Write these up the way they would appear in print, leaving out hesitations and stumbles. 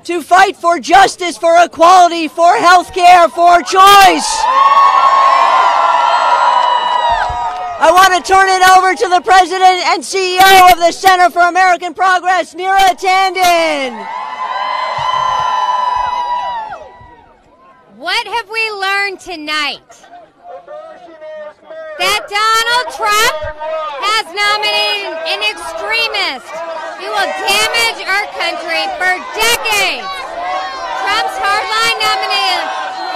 to fight for justice, for equality, for health care, for choice. I want to turn it over to the President and CEO of the Center for American Progress, Neera Tanden. What have we learned tonight? That Donald Trump has nominated an extremist who will damage our country for decades. Trump's hardline nominee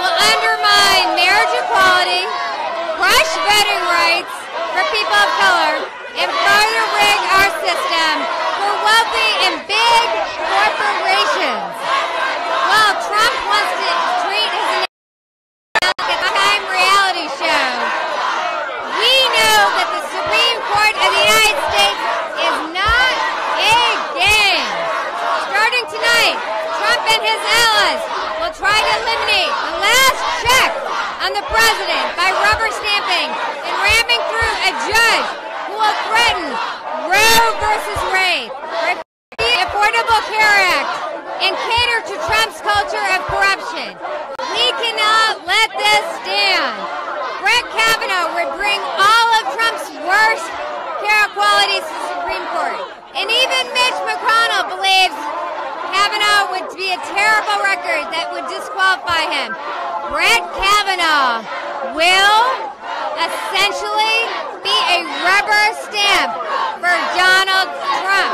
will undermine marriage equality, crush voting rights for people of color, and further rig our system for wealthy and big corporations. While Trump wants to treat his time reality show, we know that the Supreme Court of the United States is not a game. Starting tonight, Trump and his allies will try to eliminate the last check on the president by rubber stamping and ramming through a judge who will threaten Roe versus Wade, repeal the Affordable Care Act, and cater to Trump's culture of corruption. We cannot let this stand. Brett Kavanaugh would bring all of Trump's worst care qualities to the Supreme Court. And even Mitch McConnell believes Kavanaugh would be a terrible record that would disqualify him. Brett Kavanaugh will essentially be a rubber stamp for Donald Trump.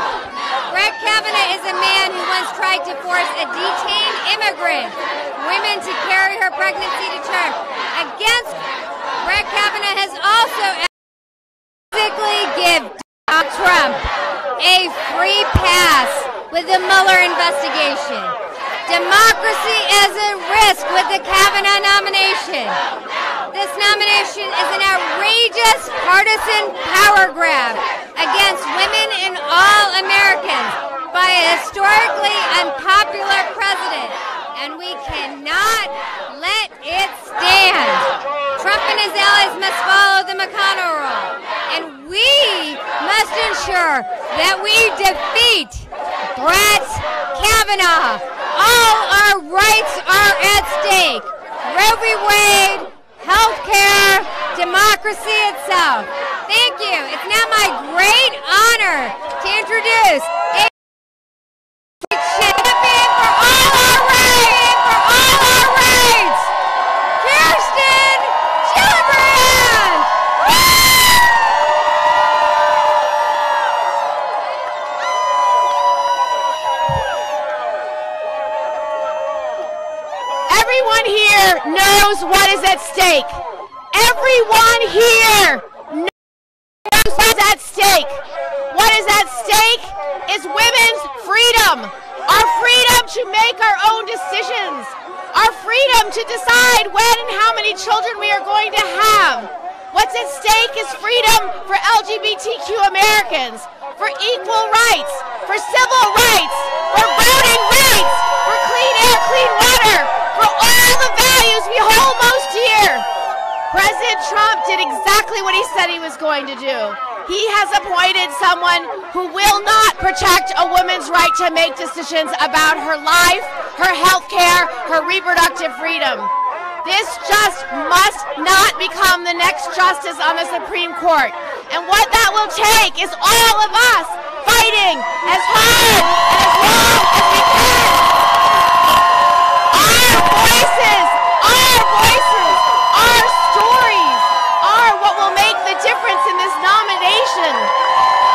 Brett Kavanaugh is a man who once tried to force a detained immigrant woman to carry her pregnancy to term. Against Brett Kavanaugh has also basically give Donald Trump a free pass with the Mueller investigation. Democracy is at risk with the Kavanaugh nomination. This nomination is an outrageous partisan power grab against women and all Americans by a historically unpopular president, and we cannot let it stand. Trump and his allies must follow the McConnell rule, and we must ensure that we defeat Brett Kavanaugh. All our rights are at stake. Roe v. Wade, health care, democracy itself. Thank you. It's now my great honor to introduce a champion for all our rights, Kirsten Gillibrand. Everyone here knows what is at stake. Everyone here knows what is at stake. What is at stake is women's freedom. Our freedom to make our own decisions. Our freedom to decide when and how many children we are going to have. What's at stake is freedom for LGBTQ Americans, for equal rights, for civil rights, for voting rights, for clean air, clean water, for all the values we hold most dear. President Trump did exactly what he said he was going to do. He has appointed someone who will not protect a woman's right to make decisions about her life, her health care, her reproductive freedom. This just must not become the next justice on the Supreme Court. And what that will take is all of us fighting as hard and as long as we can. Our voices, our stories are what will make the difference in this nomination.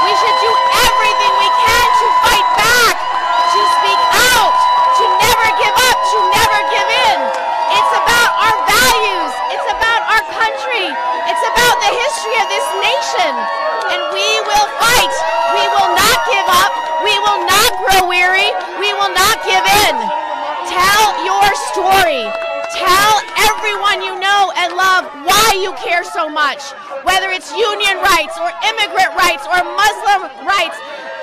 We should do everything we can to fight back, to speak out, to never give up, to never give in. It's about our values. It's about our country. It's about the history of this nation. And we will fight. We will not give up. We will not grow weary. We will not give in. Tell your story. Tell everyone you know and love why you care so much. Whether it's union rights or immigrant rights or Muslim rights,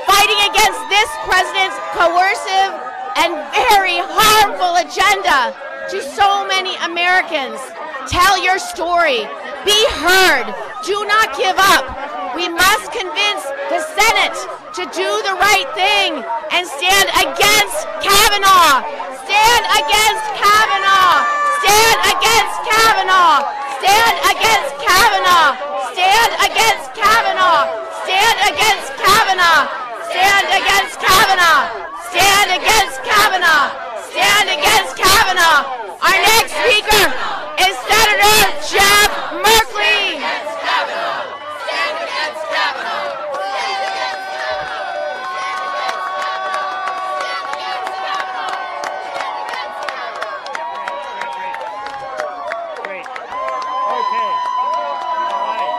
fighting against this president's coercive and very harmful agenda to so many Americans. Tell your story. Be heard. Do not give up. We must convince the Senate to do the right thing and stand against Kavanaugh! Stand against Kavanaugh! Stand against Kavanaugh! Stand against Kavanaugh! Stand against Kavanaugh! Stand against Kavanaugh! Stand against Kavanaugh! Stand against Kavanaugh! Stand against Kavanaugh! Our next speaker is Senator Jeff Merkley. Stand against Kavanaugh. Great. Okay. All right.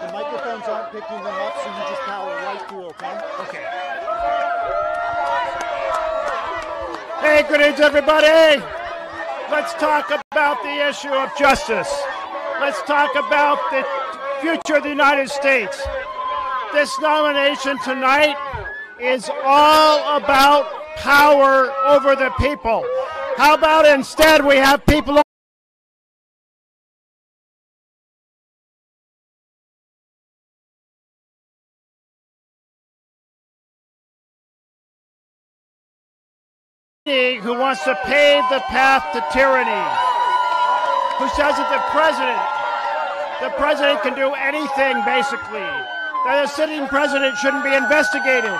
The microphones aren't picking them up, so you just power right through, okay? Okay. Hey, good evening, everybody. Let's talk about the issue of justice. Let's talk about the future of the United States. This nomination tonight is all about power over the people. How about instead we have people who wants to pave the path to tyranny, who says that the president can do anything, basically, that a sitting president shouldn't be investigated,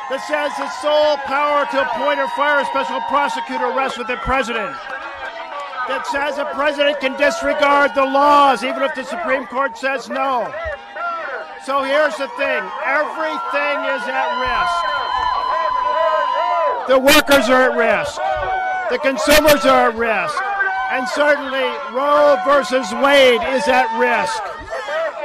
that says the sole power to appoint or fire a special prosecutor rests with the president, that says a president can disregard the laws even if the Supreme Court says no. So here's the thing, everything is at risk. The workers are at risk. The consumers are at risk. And certainly Roe versus Wade is at risk.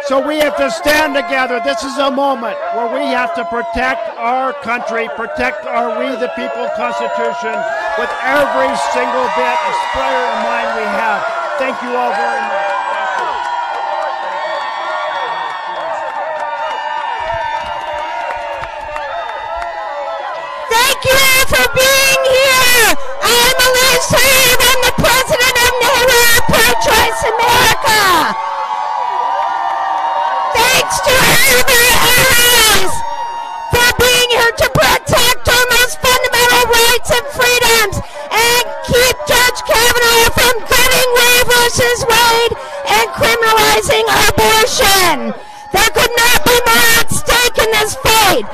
So we have to stand together. This is a moment where we have to protect our country, protect our We the People Constitution with every single bit of spirit and mind we have. Thank you all very much. Thank you for being here. I'm Elise Reed. I'm the president of Neighborhood Pro-Choice America. Thanks to every allies for being here to protect our most fundamental rights and freedoms and keep Judge Kavanaugh from gutting Roe versus Wade and criminalizing abortion. There could not be more at stake in this fight.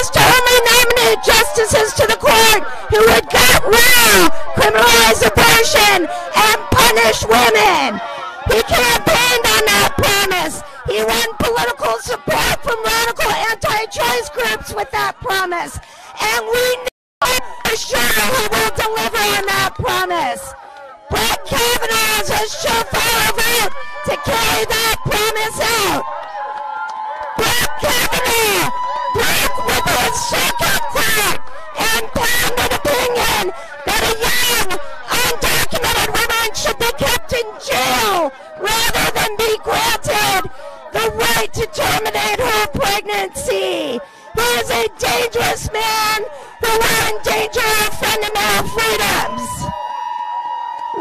To only nominate justices to the court who would gut Roe, criminalize abortion, and punish women. He campaigned on that promise. He won political support from radical anti-choice groups with that promise. And we know for sure he will deliver on that promise. Brett Kavanaugh is a surefire vote to carry that promise out. Brett Kavanaugh broke with his second court and planted opinion that a young, undocumented woman should be kept in jail rather than be granted the right to terminate her pregnancy. He is a dangerous man who will endanger our fundamental freedoms.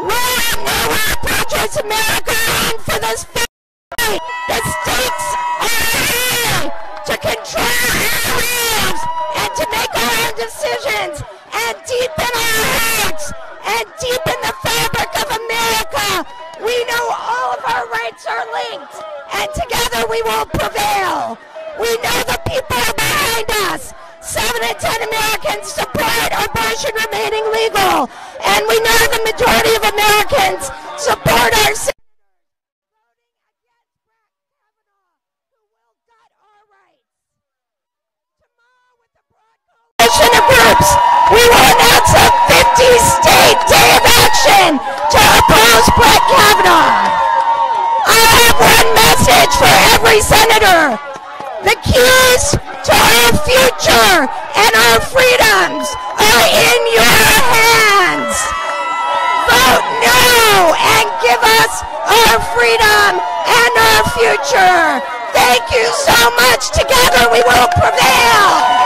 We at Neighborhood Pro-Choice America are on for this fight. The stakes are high to control our lives and to make our own decisions and deepen our hearts and deepen the fabric of America. We know all of our rights are linked and together we will prevail. We know the people are behind us. 7 in 10 Americans support abortion remaining legal, and we know the majority of Americans support our groups. We will announce a 50-state day of action to oppose Brett Kavanaugh. I have one message for every senator. The keys to our future and our freedoms are in your hands. Vote no and give us our freedom and our future. Thank you so much. Together we will prevail.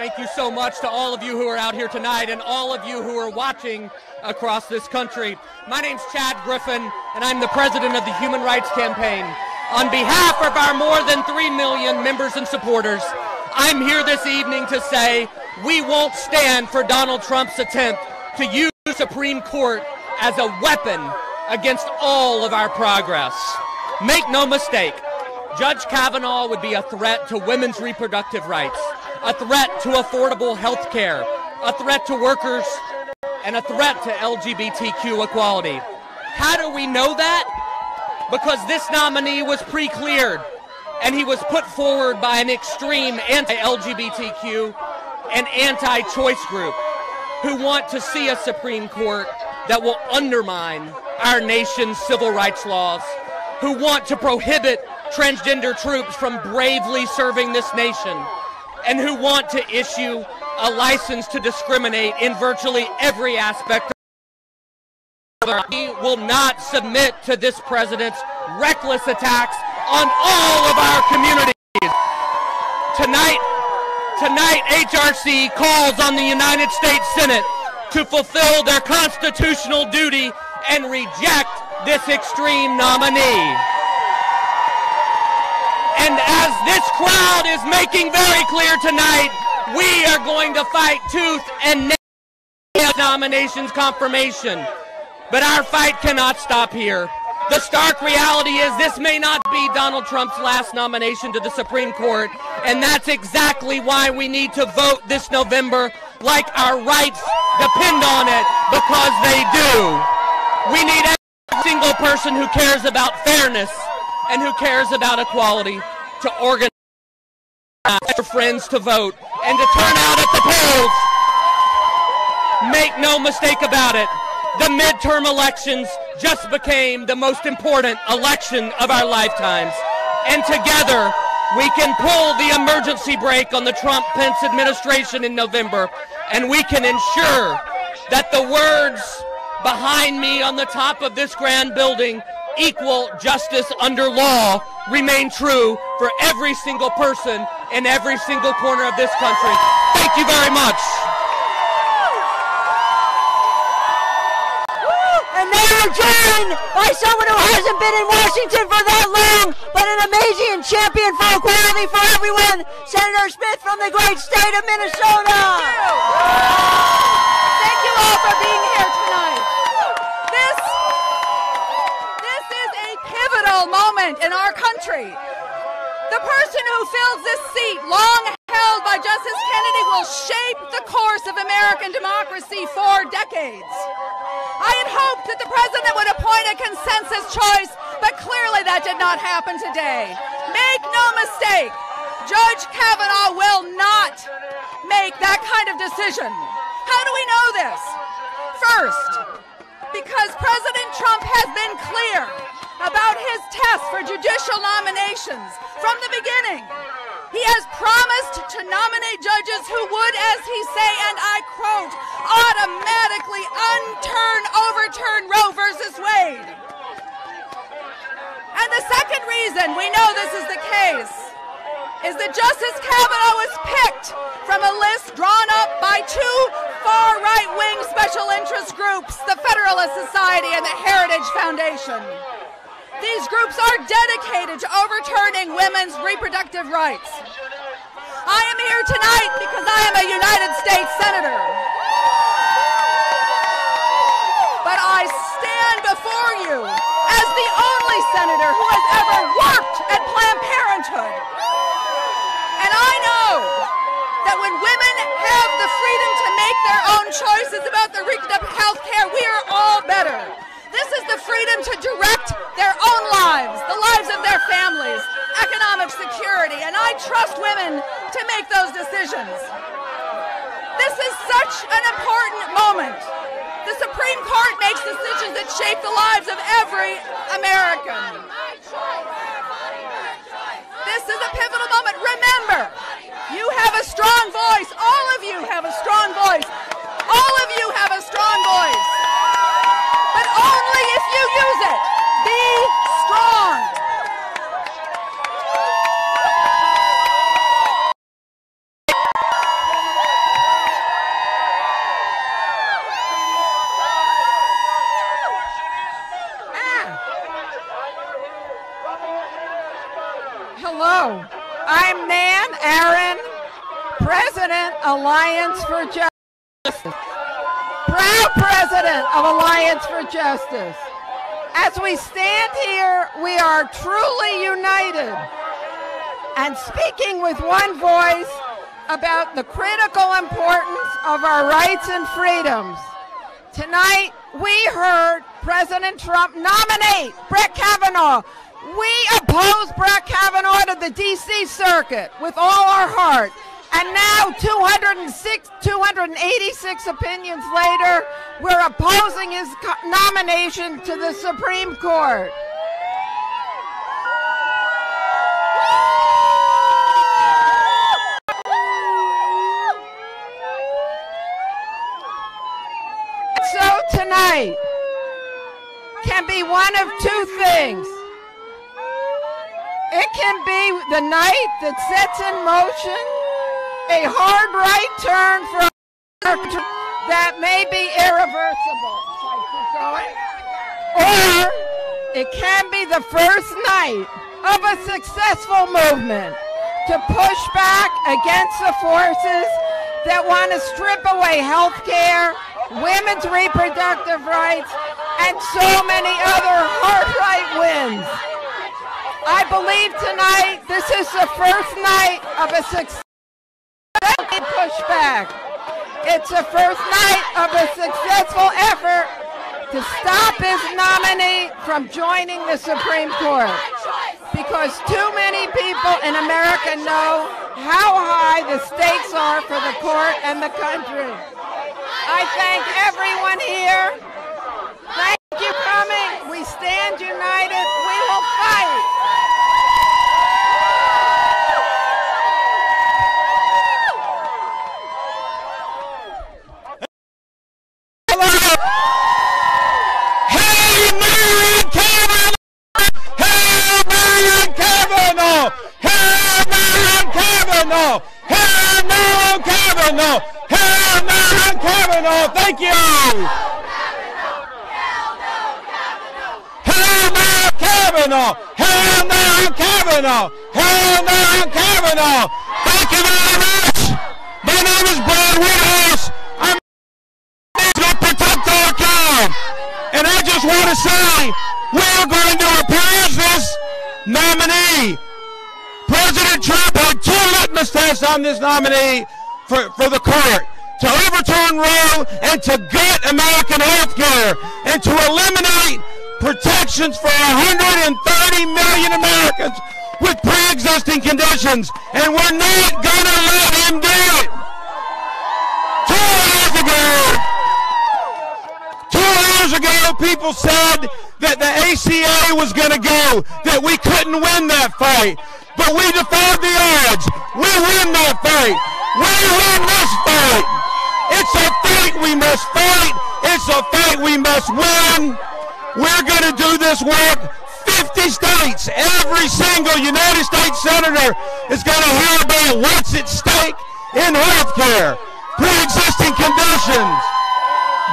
Thank you so much to all of you who are out here tonight and all of you who are watching across this country. My name's Chad Griffin, and I'm the president of the Human Rights Campaign. On behalf of our more than 3 million members and supporters, I'm here this evening to say we won't stand for Donald Trump's attempt to use the Supreme Court as a weapon against all of our progress. Make no mistake, Judge Kavanaugh would be a threat to women's reproductive rights, a threat to affordable health care, a threat to workers, and a threat to LGBTQ equality. How do we know that? Because this nominee was pre-cleared, and he was put forward by an extreme anti-LGBTQ and anti-choice group who want to see a Supreme Court that will undermine our nation's civil rights laws, who want to prohibit transgender troops from bravely serving this nation, and who want to issue a license to discriminate in virtually every aspect of our life. We will not submit to this president's reckless attacks on all of our communities. Tonight, HRC calls on the United States Senate to fulfill their constitutional duty and reject this extreme nominee. And as this crowd is making very clear tonight, we are going to fight tooth and nail nomination's confirmation. But our fight cannot stop here. The stark reality is this may not be Donald Trump's last nomination to the Supreme Court, and that's exactly why we need to vote this November like our rights depend on it, because they do. We need every single person who cares about fairness and who cares about equality to organize their friends to vote and to turn out at the polls. Make no mistake about it, the midterm elections just became the most important election of our lifetimes. And together, we can pull the emergency brake on the Trump-Pence administration in November, and we can ensure that the words behind me on the top of this grand building, equal justice under law, remain true for every single person in every single corner of this country. Thank you very much. And now we're joined by someone who hasn't been in Washington for that long, but an amazing champion for equality for everyone, Senator Smith from the great state of Minnesota. Thank you all for being here tonight. This is a pivotal moment in our country. The person who fills this seat, long held by Justice Kennedy, will shape the course of American democracy for decades. I had hoped that the president would appoint a consensus choice, but clearly that did not happen today. Make no mistake, Judge Kavanaugh will not make that kind of decision. How do we know this? First, because President Trump has been clear about his test for judicial nominations from the beginning. He has promised to nominate judges who would, as he say, and I quote, automatically overturn Roe versus Wade. And the second reason we know this is the case is that Justice Kavanaugh was picked from a list drawn up by two far right-wing special interest groups, the Federalist Society and the Heritage Foundation. These groups are dedicated to overturning women's reproductive rights. I am here tonight because I am a United States Senator. But I stand before you as the only senator who has ever worked at Planned Parenthood. And I know that when women have the freedom to make their own choices about their reproductive health care, we are all better. This is the freedom to direct their own lives, the lives of their families, economic security, and I trust women to make those decisions. This is such an important moment. The Supreme Court makes decisions that shape the lives of every American. This is a pivotal moment. Remember, you have a strong voice. All of you have a strong voice. All of you have a strong voice. But only if you use it. Be strong. Hello, I'm Nan Aaron, President, Alliance for Justice. Proud President of Alliance for Justice. As we stand here, we are truly united and speaking with one voice about the critical importance of our rights and freedoms. Tonight, we heard President Trump nominate Brett Kavanaugh. We oppose Brett Kavanaugh to the D.C. Circuit with all our heart. And now, 286 opinions later, we're opposing his nomination to the Supreme Court. So tonight can be one of two things. It can be the night that sets in motion a hard right turn for America that may be irreversible. Shall I keep going? Or it can be the first night of a successful movement to push back against the forces that want to strip away health care, women's reproductive rights, and so many other hard right wins. I believe tonight this is the first night of a successful pushback. It's the first night of a successful effort to stop his nominee from joining the Supreme Court, because too many people in America know how high the stakes are for the court and the country. I thank everyone here. Thank you for coming. We stand united. We will fight. Kavanaugh! Hell no on Kavanaugh! Thank you! Hell no on Kavanaugh! Hell no on Kavanaugh! Hell no on Kavanaugh! Thank you very much! My name is Brad Woodhouse. I'm to protect our town. And I just want to say, we're going to oppose this nominee. President Trump had 2 litmus tests on this nominee for the court: to overturn Roe and to gut American health care and to eliminate protections for 130 million Americans with pre-existing conditions. And we're not going to let him do it. 2 years ago, people said that the ACA was going to go, that we couldn't win that fight. But we defied the odds. We win that fight. We win this fight. It's a fight we must fight. It's a fight we must win. We're going to do this work. 50 states, every single United States senator is going to hear about what's at stake in health care, pre-existing conditions,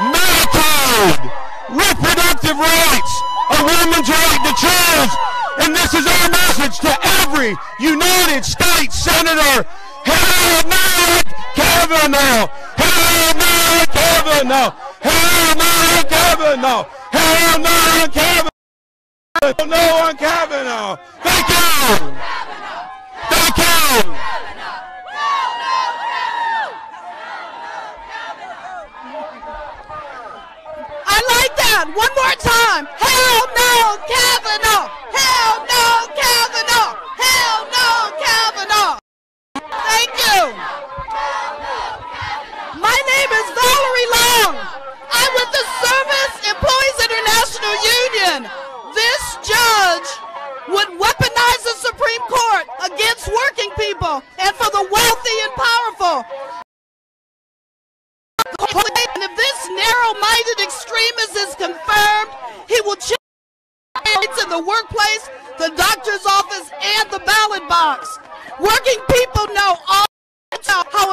Medicaid, reproductive rights, a woman's right to choose. And this is our message to every United States senator. Hell no, Kavanaugh! Hell no, Kavanaugh! Hell no, Kavanaugh! Hell no, Kavanaugh! Hell no on Kavanaugh! Thank you! Thank you! I like that. One more time. Hell no, Kavanaugh! Hell no, Kavanaugh! Hell no, Kavanaugh! Thank you. My name is Valerie Long. I'm with the Service Employees International Union. This judge would weaponize the Supreme Court against working people and for the wealthy and powerful. And if this narrow-minded extremist is confirmed, he will change rights in the workplace, the doctor's office, and the ballot box. Working people know how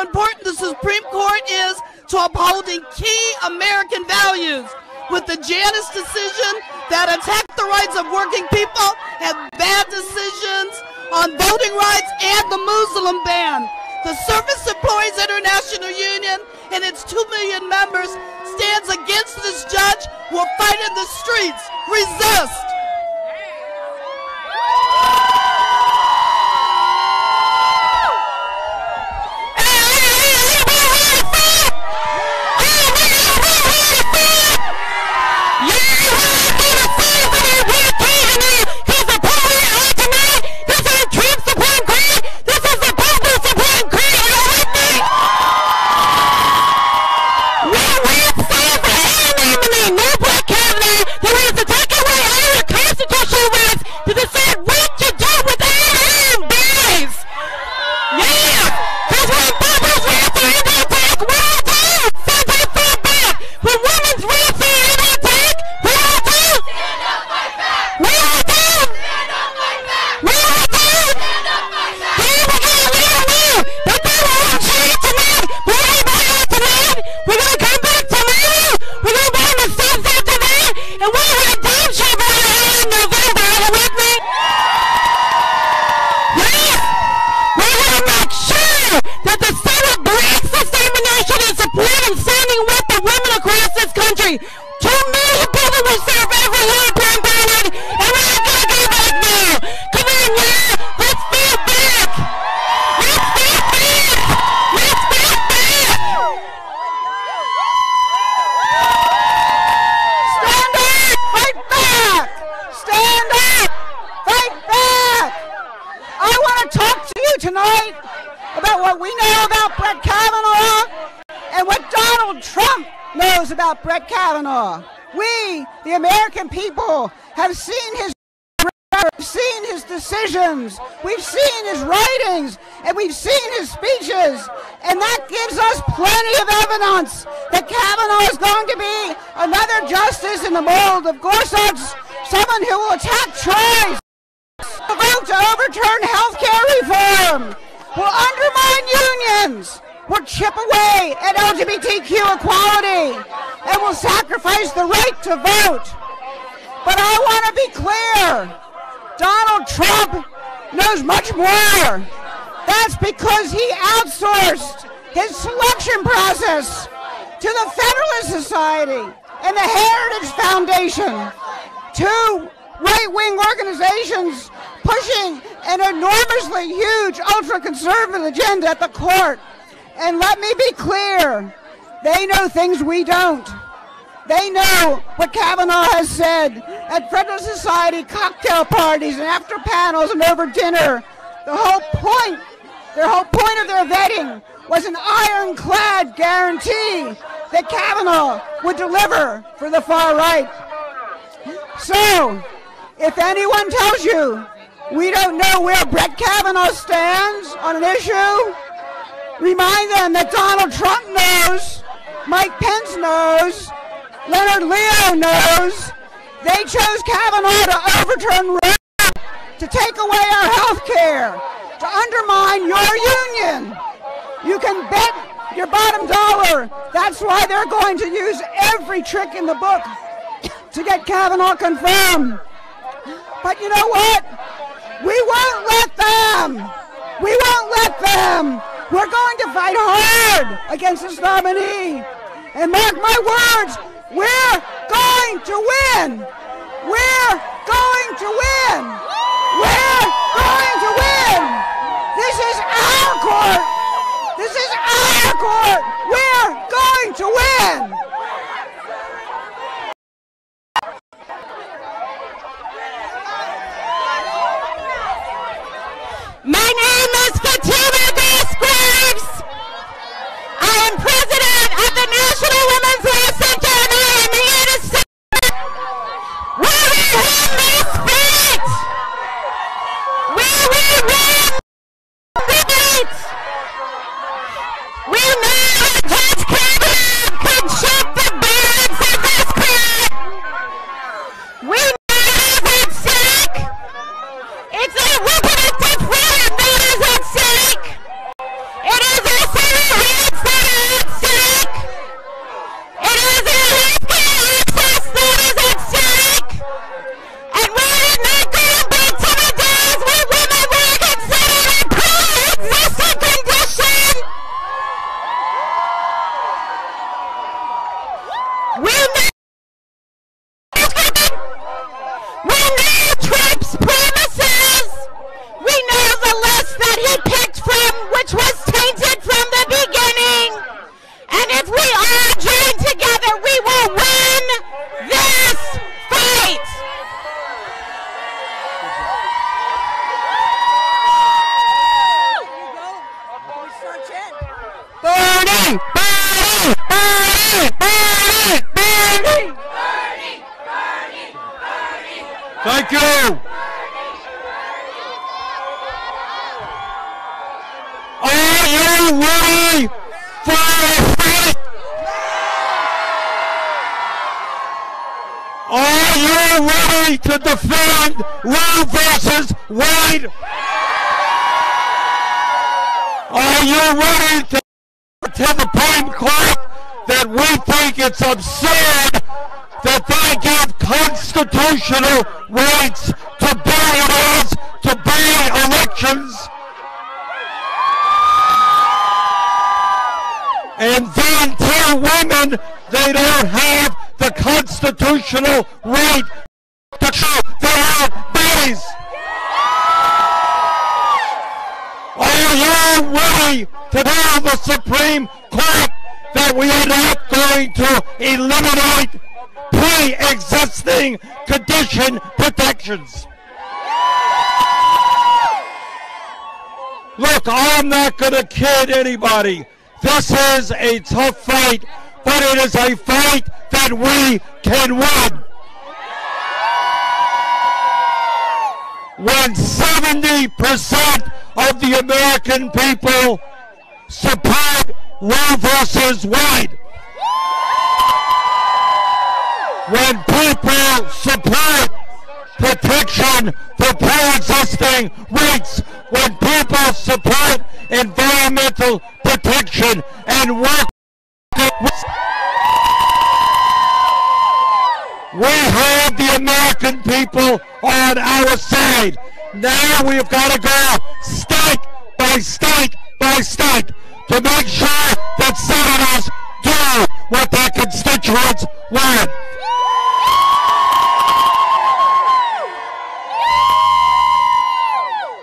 important the Supreme Court is to upholding key American values. With the Janus decision that attacked the rights of working people and bad decisions on voting rights and the Muslim ban. The Service Employees International Union and its 2 million members stands against this judge. Will fight in the streets. Resist. Tonight about what we know about Brett Kavanaugh and what Donald Trump knows about Brett Kavanaugh. We, the American people, have seen his decisions, we've seen his writings, and we've seen his speeches, and that gives us plenty of evidence that Kavanaugh is going to be another justice in the mold of Gorsuch, someone who will attack choice. The vote to overturn health care reform will undermine unions, will chip away at LGBTQ equality, and will sacrifice the right to vote. But I want to be clear, Donald Trump knows much more. That's because he outsourced his selection process to the Federalist Society and the Heritage Foundation, two right-wing organizations pushing an enormously huge ultra-conservative agenda at the court. And let me be clear, they know things we don't. They know what Kavanaugh has said at Federalist Society cocktail parties and after panels and over dinner. Their whole point of their vetting was an ironclad guarantee that Kavanaugh would deliver for the far right. So, if anyone tells you we don't know where Brett Kavanaugh stands on an issue, remind them that Donald Trump knows, Mike Pence knows, Leonard Leo knows. They chose Kavanaugh to overturn Roe, to take away our health care, to undermine your union. You can bet your bottom dollar that's why they're going to use every trick in the book to get Kavanaugh confirmed. But you know what? We won't let them. We won't let them. We're going to fight hard against this nominee. And mark my words, we're going to win. We're going to win. We're going to win. This is our court. This is our court. We're going to win. My name is Fatima Graves. I am president of the National Women's Law Center, and I am here to say we will win this fight. We will win this fight. We know that Judge Kavanaugh can shut We know Trump's promises. We know the list that he picked from, which was tainted from the beginning. And if we all join together, we will win this fight. Bernie! Bernie! Bernie! Bernie! Bernie! Thank you. Are you ready for a fight? Are you ready to defend Roe versus Wade? Are you ready to tell the Supreme Court that we think it's absurd that they give constitutional rights to billionaires to buy elections? And then tell women they don't have the constitutional right to choose their own bodies. Are you ready to tell the Supreme Court that we are not going to eliminate pre-existing condition protections? Look, I'm not going to kid anybody. This is a tough fight, but it is a fight that we can win. When 70% of the American people support Roe versus Wade, when people support protection for pre-existing rights, when people support environmental protection and work, we have the American people on our side. Now we've got to go state by state by state to make sure that senators do what their constituents want.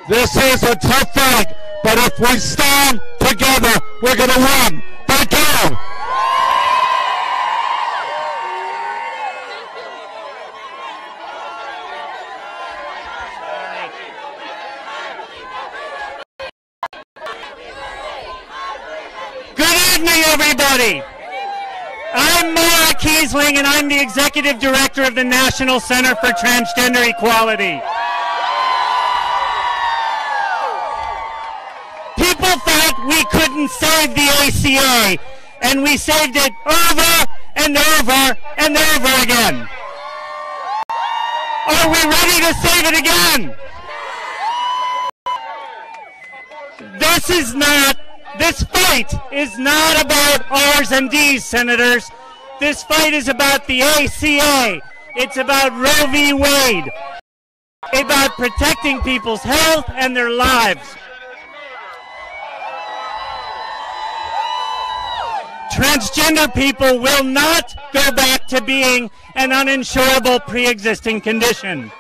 This is a tough fight, but if we stand together, we're going to win. Thank you. Good evening, everybody. I'm Maura Kiesling, and I'm the Executive Director of the National Center for Transgender Equality. People thought we couldn't save the ACA, and we saved it over and over and over again. Are we ready to save it again? This fight is not about R's and D's, senators. This fight is about the ACA. It's about Roe v. Wade. It's about protecting people's health and their lives. Transgender people will not go back to being an uninsurable pre-existing condition.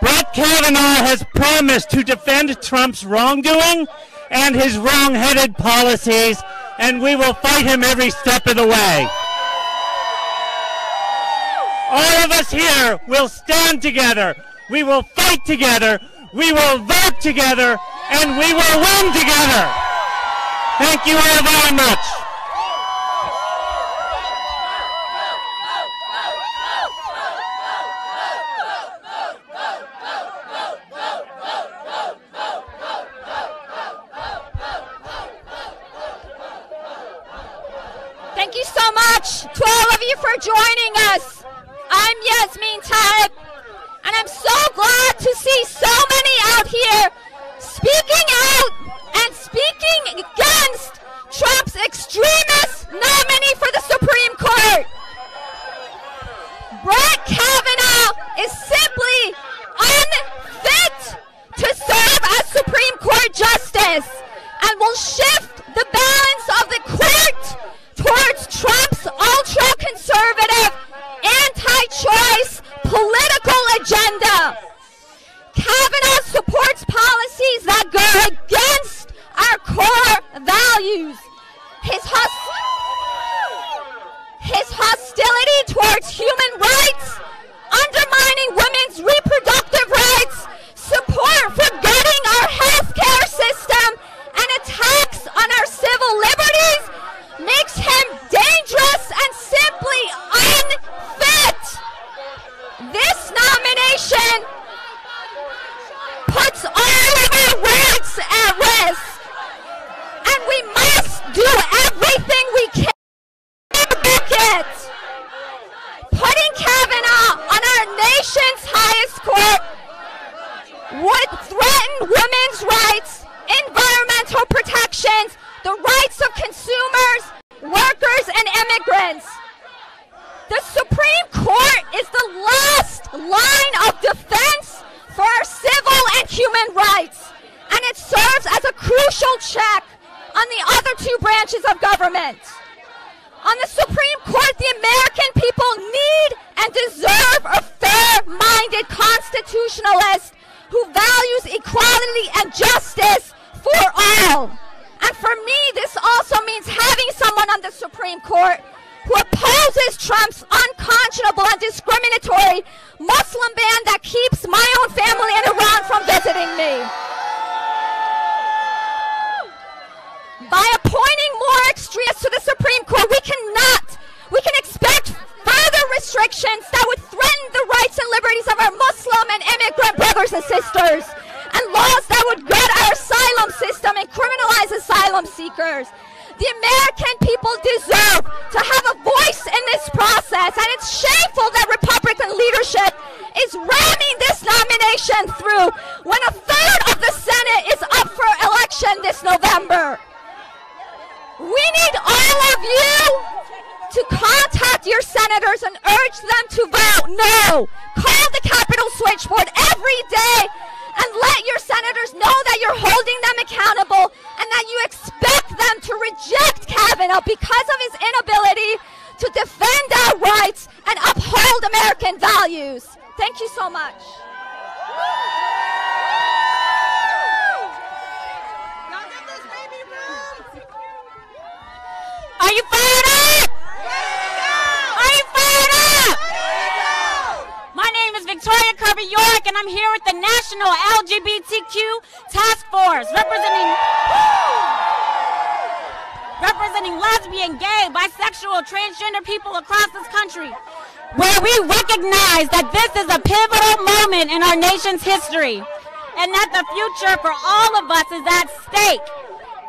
Brett Kavanaugh has promised to defend Trump's wrongdoing and his wrong-headed policies, and we will fight him every step of the way. All of us here will stand together. We will fight together. We will vote together, and we will win together. Thank you all very much. Thank you so much to all of you for joining us. I'm Yasmin Talib, and I'm so glad to see so many out here speaking out and speaking against Trump's extremist nominee for the Supreme Court. Brett Kavanaugh is simply unfit to serve as Supreme Court Justice and will shift the balance of the check on the other two branches of government. On the Supreme Court, the American people need and deserve a fair-minded constitutionalist who values equality and justice for all. And for me, this also means having someone on the Supreme Court who opposes Trump's unconscionable and discriminatory Muslim ban that keeps my own family in Iran from visiting me. By appointing more extremists to the Supreme Court, we can expect further restrictions that would threaten the rights and liberties of our Muslim and immigrant brothers and sisters, and laws that would gut our asylum system and criminalize asylum seekers. The American people deserve to have a voice in this process, and it's shameful that Republican leadership is ramming this nomination through when a third of the Senate is up for election this November. We need all of you to contact your senators and urge them to vote no. Call the Capitol switchboard every day and let your senators know that you're holding them accountable and that you expect them to reject Kavanaugh because of his inability to defend our rights and uphold American values. Thank you so much. Are you fired up? Are you fired up? My name is Victoria Kirby-York, and I'm here with the National LGBTQ Task Force, representing lesbian, gay, bisexual, transgender people across this country, where we recognize that this is a pivotal moment in our nation's history, and that the future for all of us is at stake,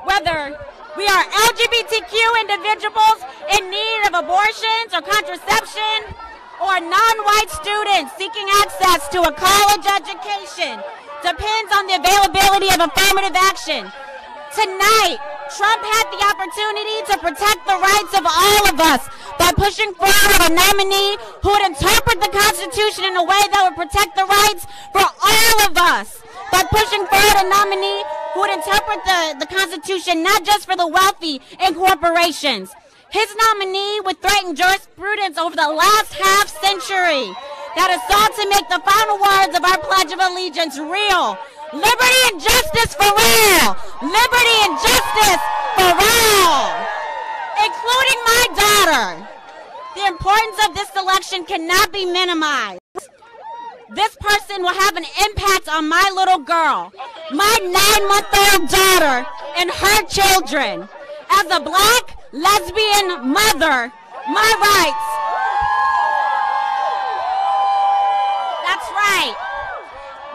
whether we are LGBTQ individuals in need of abortions or contraception, or non-white students seeking access to a college education. Depends on the availability of affirmative action. Tonight, Trump had the opportunity to protect the rights of all of us by pushing forward a nominee who would interpret the Constitution in a way that would protect the rights for all of us. By pushing forward a nominee who would interpret the Constitution not just for the wealthy and corporations. His nominee would threaten jurisprudence over the last half century that has sought to make the final words of our Pledge of Allegiance real. Liberty and justice for all. Liberty and justice for all. Including my daughter. The importance of this election cannot be minimized. This person will have an impact on my little girl, my 9-month-old daughter, and her children. As a black, lesbian mother, my rights. That's right.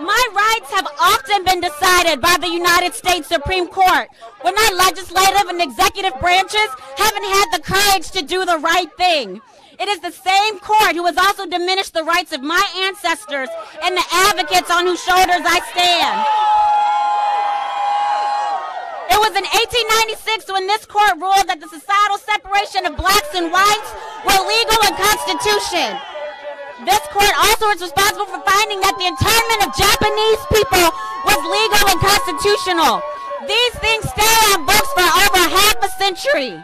My rights have often been decided by the United States Supreme Court when our legislative and executive branches haven't had the courage to do the right thing. It is the same court who has also diminished the rights of my ancestors and the advocates on whose shoulders I stand. It was in 1896 when this court ruled that the societal separation of blacks and whites were legal in Constitution. This court also is responsible for finding that the internment of Japanese people was legal and constitutional. These things stay on books for over half a century.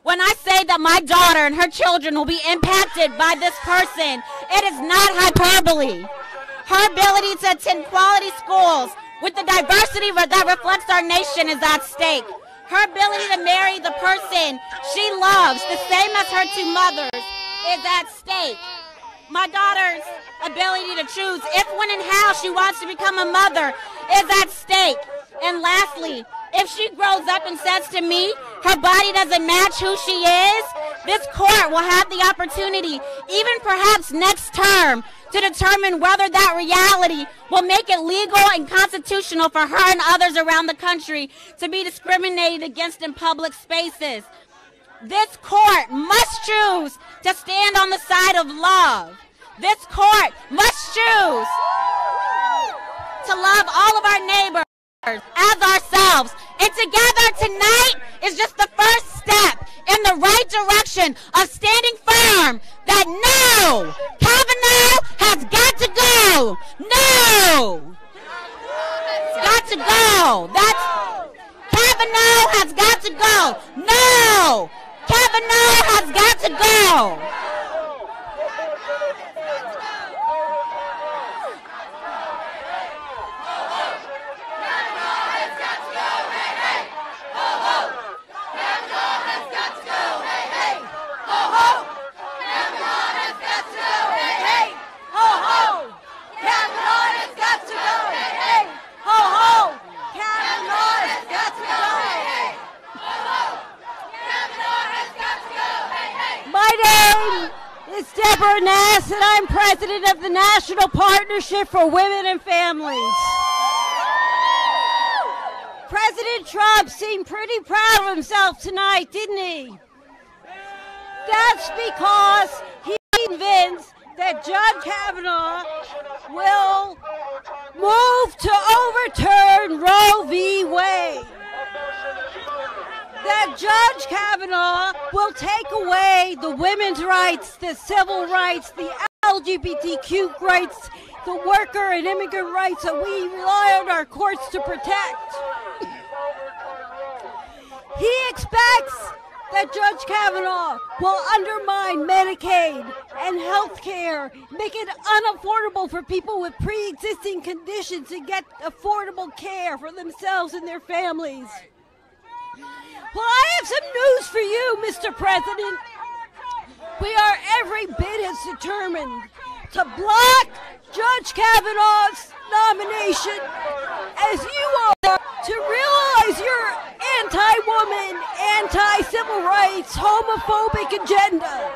When I say that my daughter and her children will be impacted by this person, it is not hyperbole. Her ability to attend quality schools with the diversity that reflects our nation is at stake. Her ability to marry the person she loves, the same as her two mothers, is at stake. My daughter's ability to choose if, when, and how she wants to become a mother is at stake. And lastly, if she grows up and says to me her body doesn't match who she is, this court will have the opportunity, even perhaps next term, to determine whether that reality will make it legal and constitutional for her and others around the country to be discriminated against in public spaces. This court must choose to stand on the side of love. This court must choose to love all of our neighbors as ourselves. And together tonight is just the first step in the right direction of standing firm that no, Kavanaugh has got to go. No, it's got to go. That's Kavanaugh Deborah Nass, and I'm president of the National Partnership for Women and Families. President Trump seemed pretty proud of himself tonight, didn't he? That's because he's convinced that Judge Kavanaugh will move to overturn Roe v. Wade. That Judge Kavanaugh will take away the women's rights, the civil rights, the LGBTQ rights, the worker and immigrant rights that we rely on our courts to protect. He expects that Judge Kavanaugh will undermine Medicaid and health care, make it unaffordable for people with pre-existing conditions to get affordable care for themselves and their families. Well, I have some news for you, Mr. President. We are every bit as determined to block Judge Kavanaugh's nomination as you are to realize your anti-woman, anti-civil rights, homophobic agenda.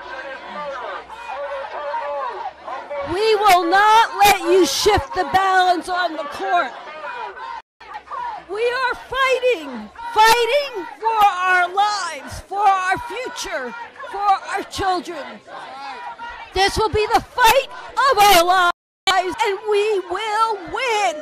We will not let you shift the balance on the court. We are fighting for our lives, for our future, for our children. This will be the fight of our lives, and we will win.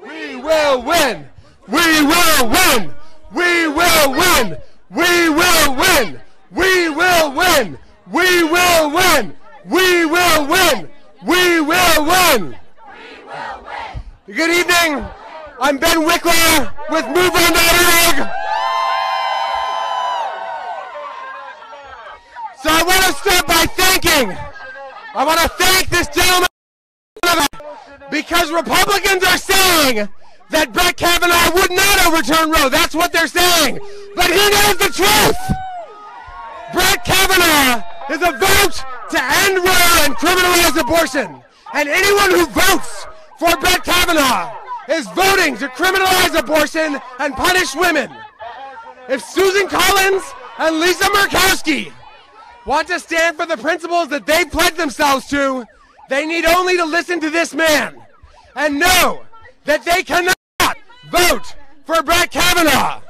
We will win. We will win. We will win. We will win. We will win. We will win. We will win. We will win. Good evening. I'm Ben Wickler with MoveOn.org. So I want to start by I want to thank this gentleman because Republicans are saying that Brett Kavanaugh would not overturn Roe. That's what they're saying. But he knows the truth. Brett Kavanaugh is a vote to end Roe and criminalize abortion. And anyone who votes for Brett Kavanaugh is voting to criminalize abortion and punish women. If Susan Collins and Lisa Murkowski want to stand for the principles that they pledged themselves to, they need only to listen to this man and know that they cannot vote for Brett Kavanaugh.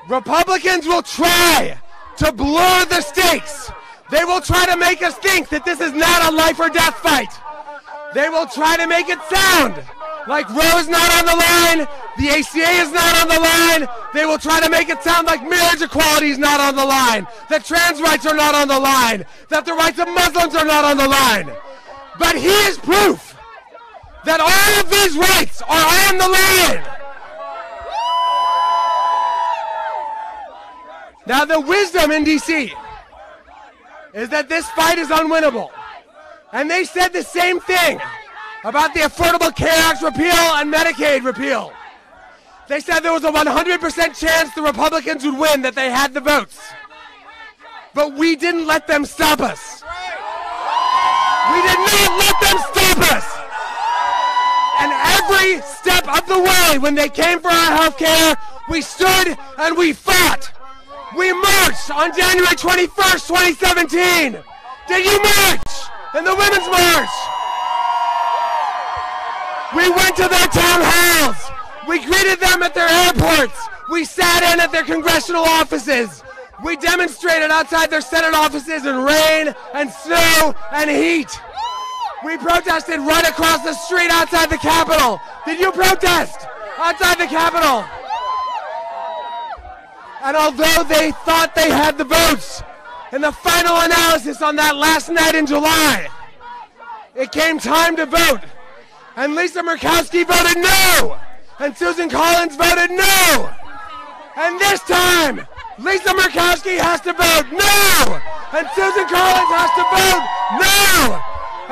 Republicans will try to blur the stakes. They will try to make us think that this is not a life or death fight. They will try to make it sound like Roe is not on the line, the ACA is not on the line. They will try to make it sound like marriage equality is not on the line, that trans rights are not on the line, that the rights of Muslims are not on the line. But he is proof that all of these rights are on the line. Now the wisdom in DC is that this fight is unwinnable. And they said the same thing about the Affordable Care Act repeal and Medicaid repeal. They said there was a 100% chance the Republicans would win, that they had the votes. But we didn't let them stop us. We did not let them stop us. And every step of the way when they came for our health care, we stood and we fought. We marched on January 21st, 2017. Did you march in the Women's March? We went to their town halls. We greeted them at their airports. We sat in at their congressional offices. We demonstrated outside their Senate offices in rain and snow and heat. We protested right across the street outside the Capitol. Did you protest outside the Capitol? And although they thought they had the votes, in the final analysis on that last night in July, it came time to vote. And Lisa Murkowski voted no. And Susan Collins voted no. And this time, Lisa Murkowski has to vote no. And Susan Collins has to vote no.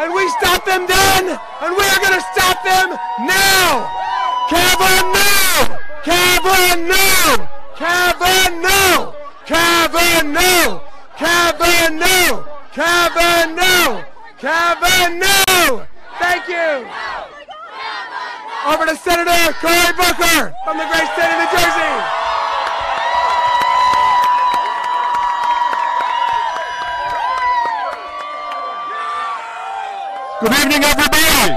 And we stopped them then, and we are going to stop them now. Kavanaugh! Kavanaugh! Kavanaugh! Kavanaugh! Kavanaugh! Kavanaugh! Kavanaugh! Thank you. over to Senator Cory Booker from the great state of New Jersey. Good evening, everybody.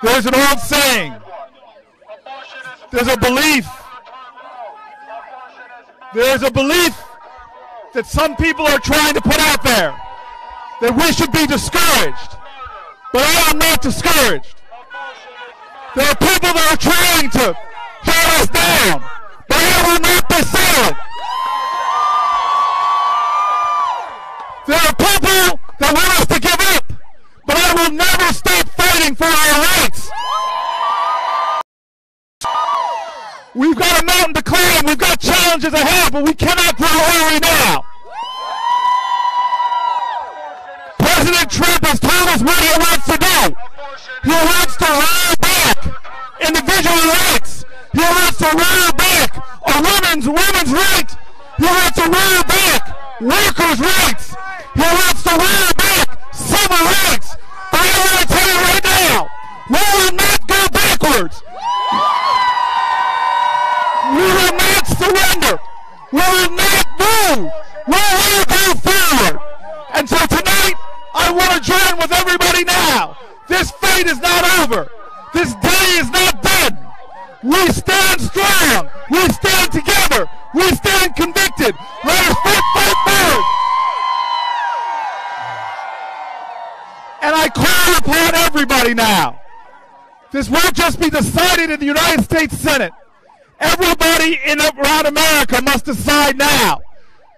There's an old saying. There's a belief. There's a belief that some people are trying to put out there that we should be discouraged. But I am not discouraged. There are people that are trying to tear us down, but I will not be silent. There are people that want us to give up, but I will never stop fighting for our rights. We've got a mountain to climb, we've got challenges ahead, but we cannot grow weary now. President Trump has told us what he wants to do. He wants to roll back individual rights. He wants to roll back a women's right. He wants to roll back workers' rights. He wants to roll back civil rights. But I want to tell you right now, we will not go backwards. We will not surrender. We will not move. We will go forward. And so tonight, I want to join with everybody now. This fight is not over. This day is not done. We stand strong. We stand together. We stand convicted. Let us fight forward. And I call upon everybody now. This won't just be decided in the United States Senate. Everybody around America must decide now.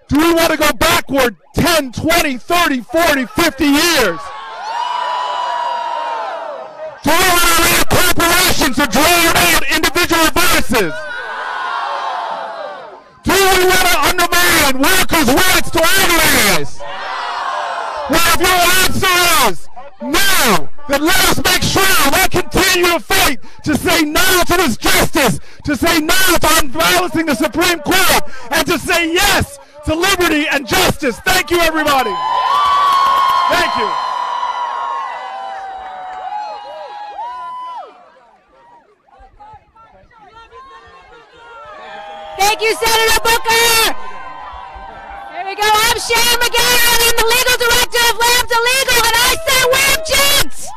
Do we want to go backward 10, 20, 30, 40, 50 years? Do we want to allow corporations to drown out individual voices? Do we want to undermine workers' rights to organize? Well, if your answer is no, then let us make sure we continue to fight to say no to this justice, to say no to unbalancing the Supreme Court, and to say yes to liberty and justice. Thank you, everybody. Thank you. Thank you, Senator Booker. There we go. I'm Sharon McGarrett. I'm the legal director of Lambda Legal, and I say we're object.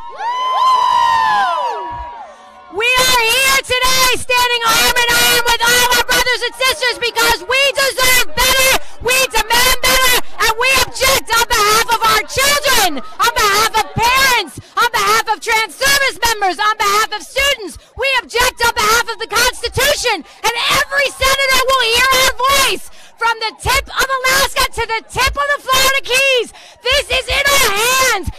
We are here today standing arm in arm with all our brothers and sisters because we deserve better, we demand better, and we object on behalf of our children, on behalf of parents, on behalf of trans service members, on behalf of students. We object on behalf of the Constitution, and every senator will hear our voice. From the tip of Alaska to the tip of the Florida Keys, this is in our hands.